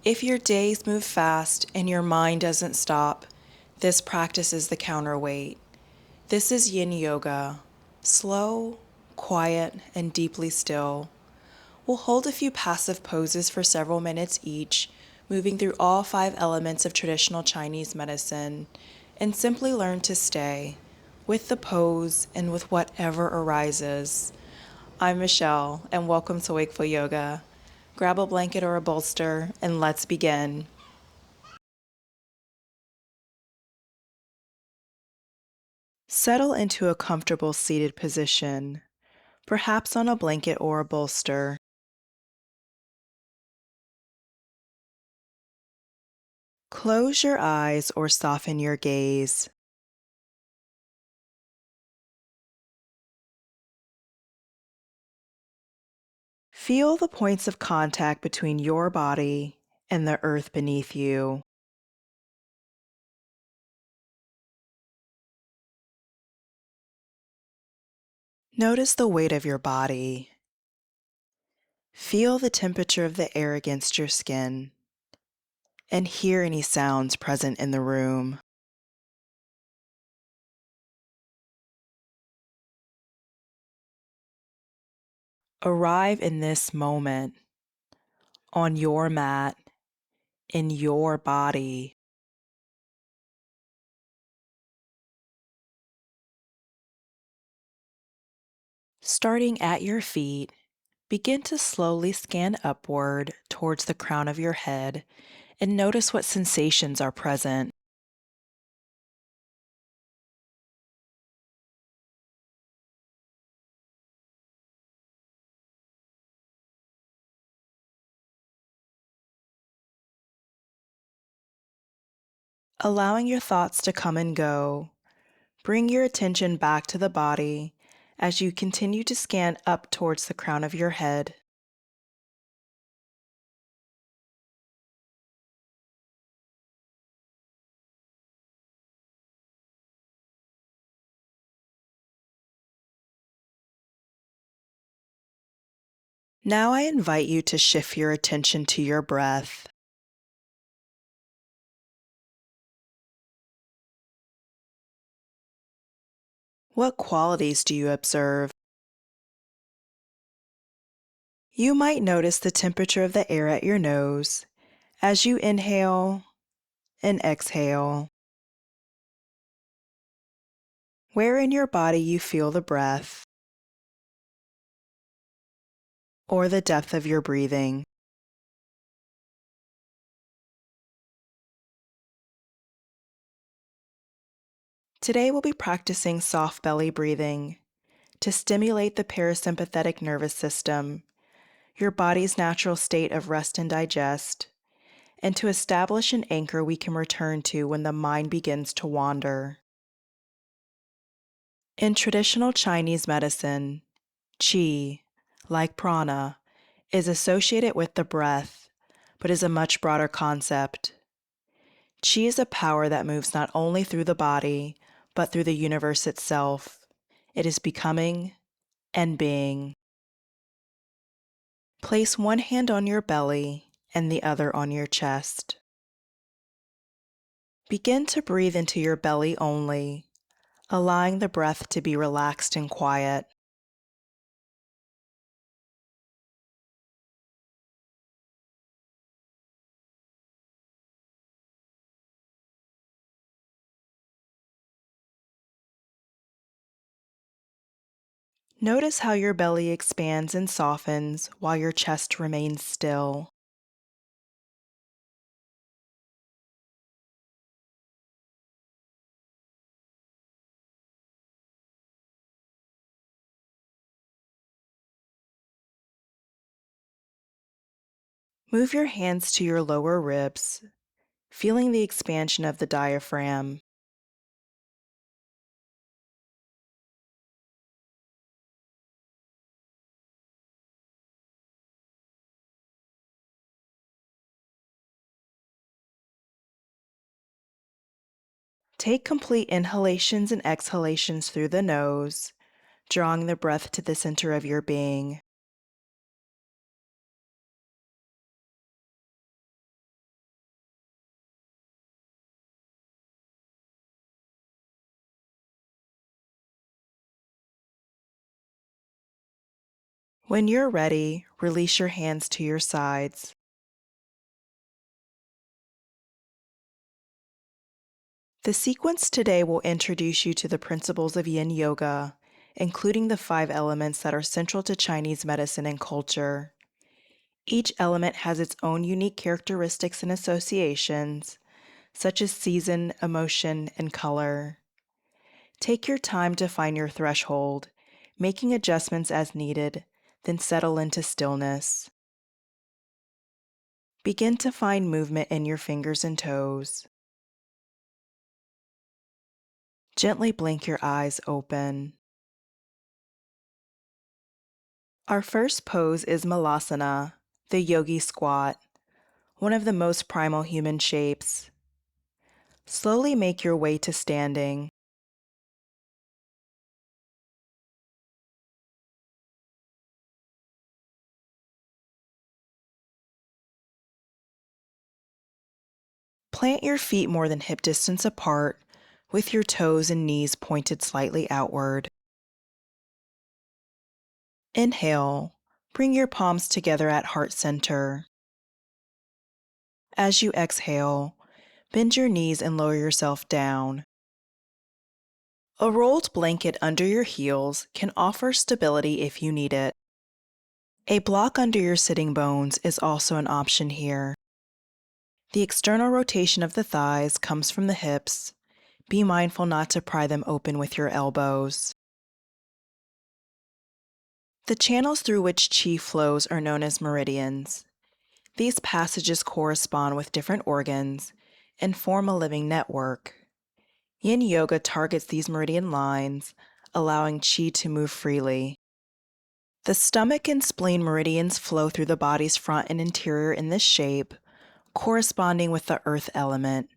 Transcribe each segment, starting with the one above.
If your days move fast and your mind doesn't stop, this practice is the counterweight. This is Yin Yoga, slow, quiet, and deeply still. We'll hold a few passive poses for several minutes each, moving through all 5 elements of traditional Chinese medicine, and simply learn to stay with the pose and with whatever arises. I'm Michelle, and welcome to Wakeful Yoga. Grab a blanket or a bolster, and let's begin. Settle into a comfortable seated position, perhaps on a blanket or a bolster. Close your eyes or soften your gaze. Feel the points of contact between your body and the earth beneath you. Notice the weight of your body. Feel the temperature of the air against your skin, and hear any sounds present in the room. Arrive in this moment, on your mat, in your body. Starting at your feet, begin to slowly scan upward towards the crown of your head and notice what sensations are present. Allowing your thoughts to come and go, bring your attention back to the body as you continue to scan up towards the crown of your head. Now I invite you to shift your attention to your breath. What qualities do you observe? You might notice the temperature of the air at your nose as you inhale and exhale. Where in your body you feel the breath or the depth of your breathing. Today we'll be practicing soft belly breathing to stimulate the parasympathetic nervous system, your body's natural state of rest and digest, and to establish an anchor we can return to when the mind begins to wander. In traditional Chinese medicine, qi, like prana, is associated with the breath, but is a much broader concept. Qi is a power that moves not only through the body, but through the universe itself. It is becoming and being. Place one hand on your belly and the other on your chest. Begin to breathe into your belly only, allowing the breath to be relaxed and quiet. Notice how your belly expands and softens while your chest remains still. Move your hands to your lower ribs, feeling the expansion of the diaphragm. Take complete inhalations and exhalations through the nose, drawing the breath to the center of your being. When you're ready, release your hands to your sides. The sequence today will introduce you to the principles of Yin Yoga, including the 5 elements that are central to Chinese medicine and culture. Each element has its own unique characteristics and associations, such as season, emotion, and color. Take your time to find your threshold, making adjustments as needed, then settle into stillness. Begin to find movement in your fingers and toes. Gently blink your eyes open. Our first pose is Malasana, the yogi squat, one of the most primal human shapes. Slowly make your way to standing. Plant your feet more than hip distance apart, with your toes and knees pointed slightly outward. Inhale, bring your palms together at heart center. As you exhale, bend your knees and lower yourself down. A rolled blanket under your heels can offer stability if you need it. A block under your sitting bones is also an option here. The external rotation of the thighs comes from the hips. Be mindful not to pry them open with your elbows. The channels through which qi flows are known as meridians. These passages correspond with different organs and form a living network. Yin Yoga targets these meridian lines, allowing qi to move freely. The stomach and spleen meridians flow through the body's front and interior in this shape, corresponding with the earth element.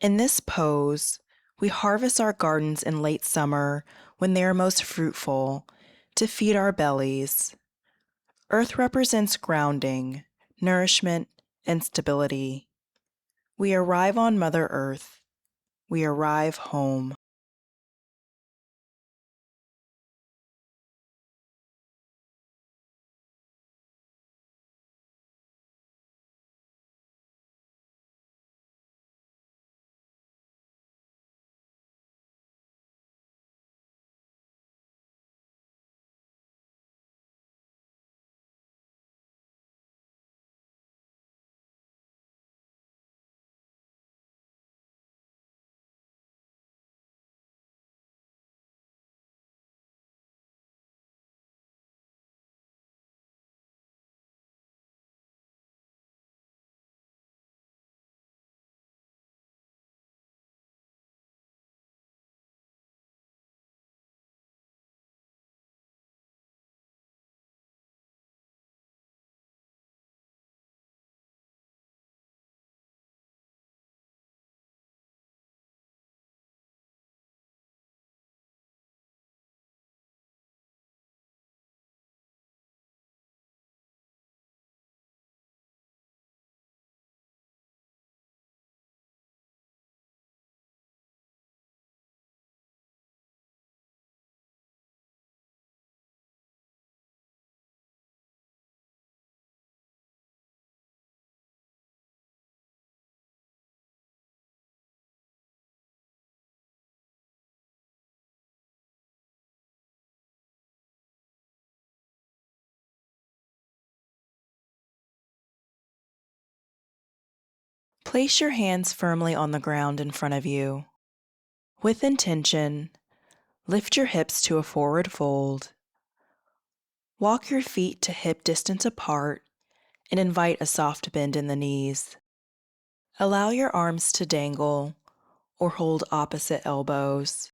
In this pose, we harvest our gardens in late summer when they are most fruitful to feed our bellies. Earth represents grounding, nourishment, and stability. We arrive on Mother Earth. We arrive home. Place your hands firmly on the ground in front of you. With intention, lift your hips to a forward fold. Walk your feet to hip distance apart and invite a soft bend in the knees. Allow your arms to dangle or hold opposite elbows.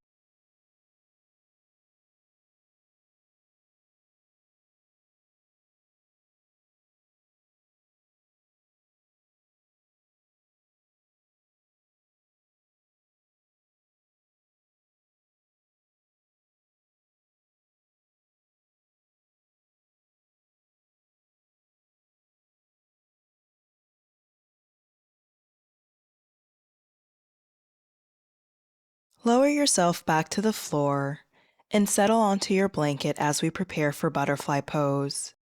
Lower yourself back to the floor and settle onto your blanket as we prepare for butterfly pose.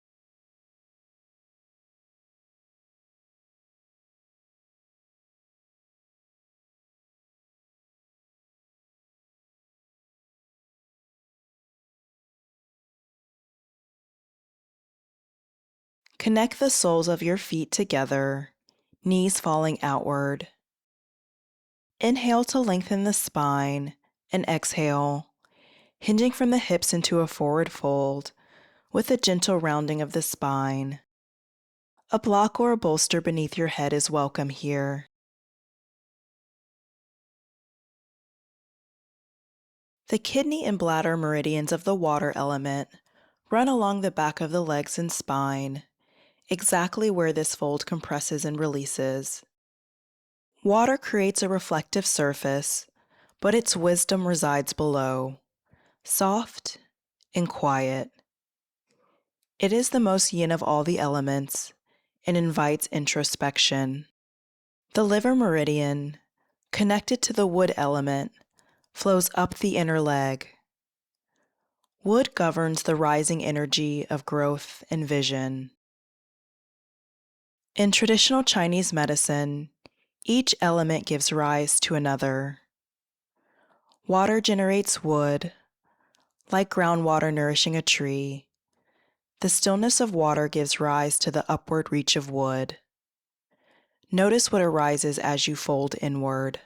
Connect the soles of your feet together, knees falling outward. Inhale to lengthen the spine, and exhale, hinging from the hips into a forward fold with a gentle rounding of the spine. A block or a bolster beneath your head is welcome here. The kidney and bladder meridians of the water element run along the back of the legs and spine, exactly where this fold compresses and releases. Water creates a reflective surface, but its wisdom resides below, soft and quiet. It is the most yin of all the elements and invites introspection. The liver meridian, connected to the wood element, flows up the inner leg. Wood governs the rising energy of growth and vision. In traditional Chinese medicine, each element gives rise to another. Water generates wood, like groundwater nourishing a tree. The stillness of water gives rise to the upward reach of wood. Notice what arises as you fold inward.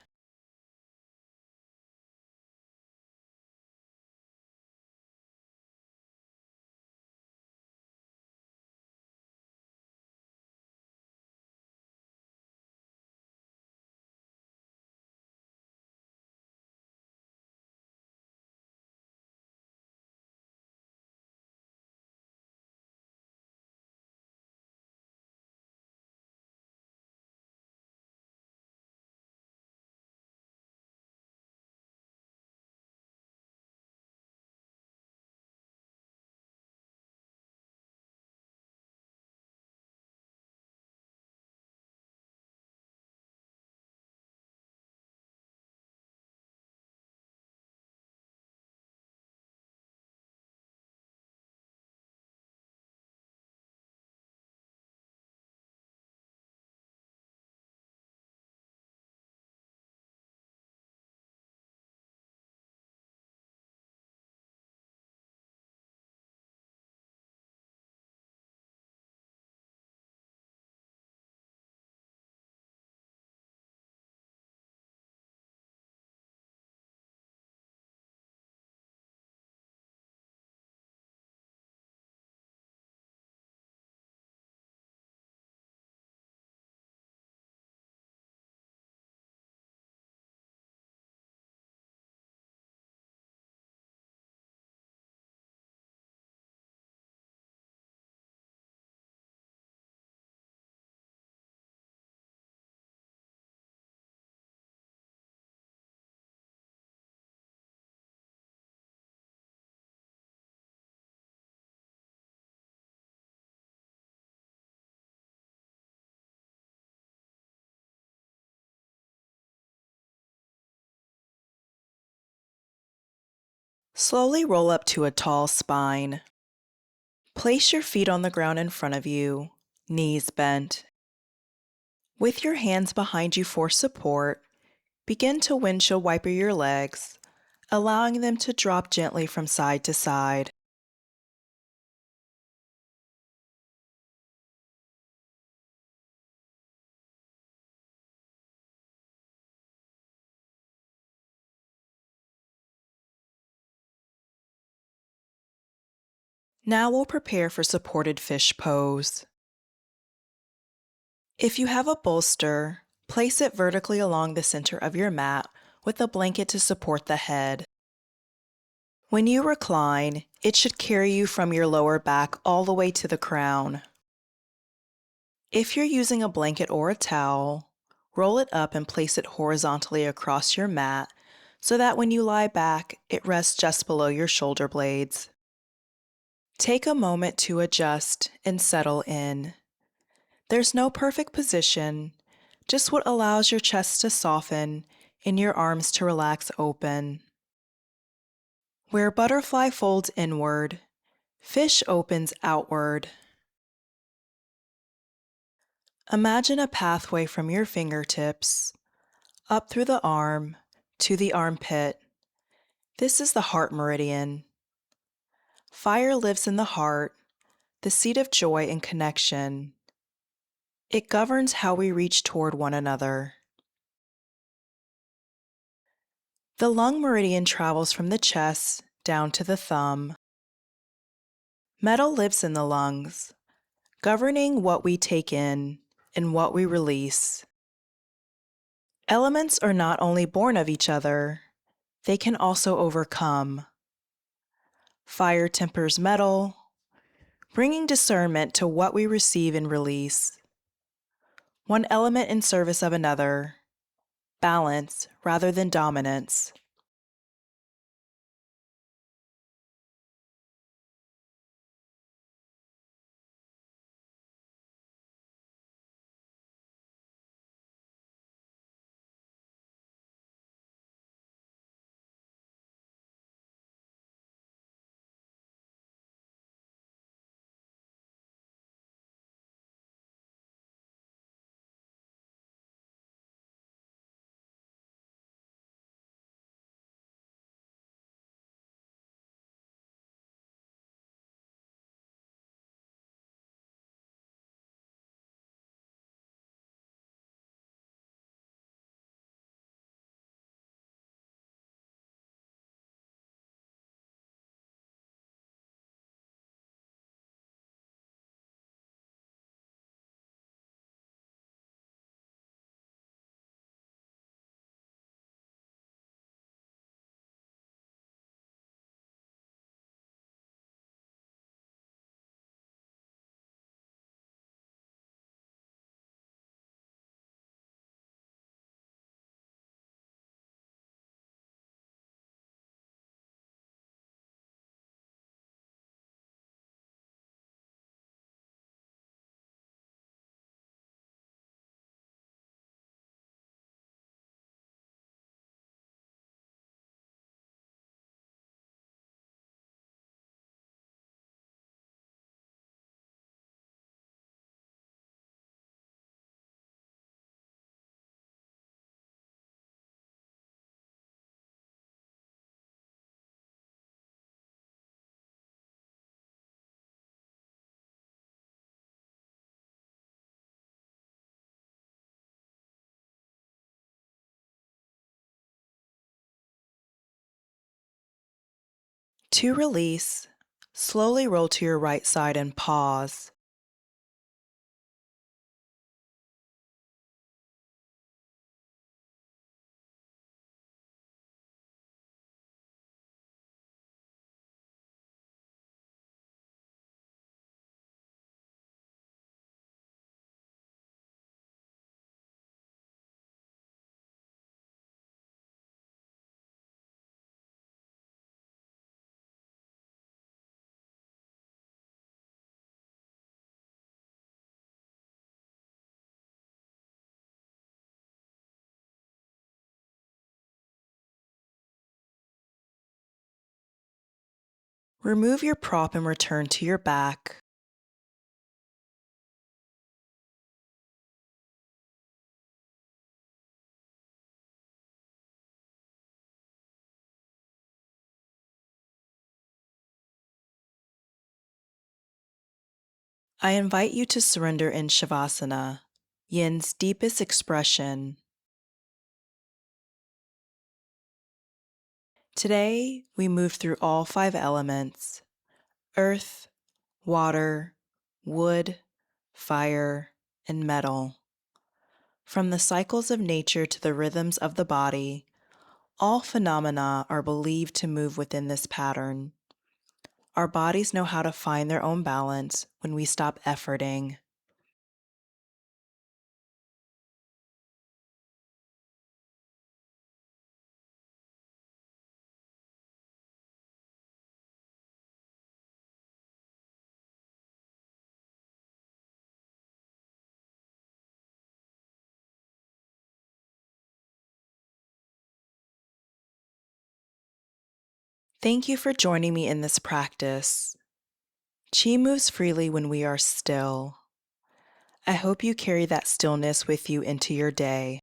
Slowly roll up to a tall spine. Place your feet on the ground in front of you, knees bent. With your hands behind you for support, begin to windshield wiper your legs, allowing them to drop gently from side to side. Now we'll prepare for supported fish pose. If you have a bolster, place it vertically along the center of your mat with a blanket to support the head. When you recline, it should carry you from your lower back all the way to the crown. If you're using a blanket or a towel, roll it up and place it horizontally across your mat so that when you lie back, it rests just below your shoulder blades. Take a moment to adjust and settle in. There's no perfect position, just what allows your chest to soften and your arms to relax open. Where butterfly folds inward, fish opens outward. Imagine a pathway from your fingertips, up through the arm, to the armpit. This is the heart meridian. Fire lives in the heart, the seat of joy and connection. It governs how we reach toward one another. The lung meridian travels from the chest down to the thumb. Metal lives in the lungs, governing what we take in and what we release. Elements are not only born of each other, they can also overcome. Fire tempers metal, bringing discernment to what we receive and release. One element in service of another, balance rather than dominance. To release, slowly roll to your right side and pause. Remove your prop and return to your back. I invite you to surrender in Savasana, Yin's deepest expression. Today, we move through all 5 elements: earth, water, wood, fire, and metal. From the cycles of nature to the rhythms of the body, all phenomena are believed to move within this pattern. Our bodies know how to find their own balance when we stop efforting. Thank you for joining me in this practice. Chi moves freely when we are still. I hope you carry that stillness with you into your day.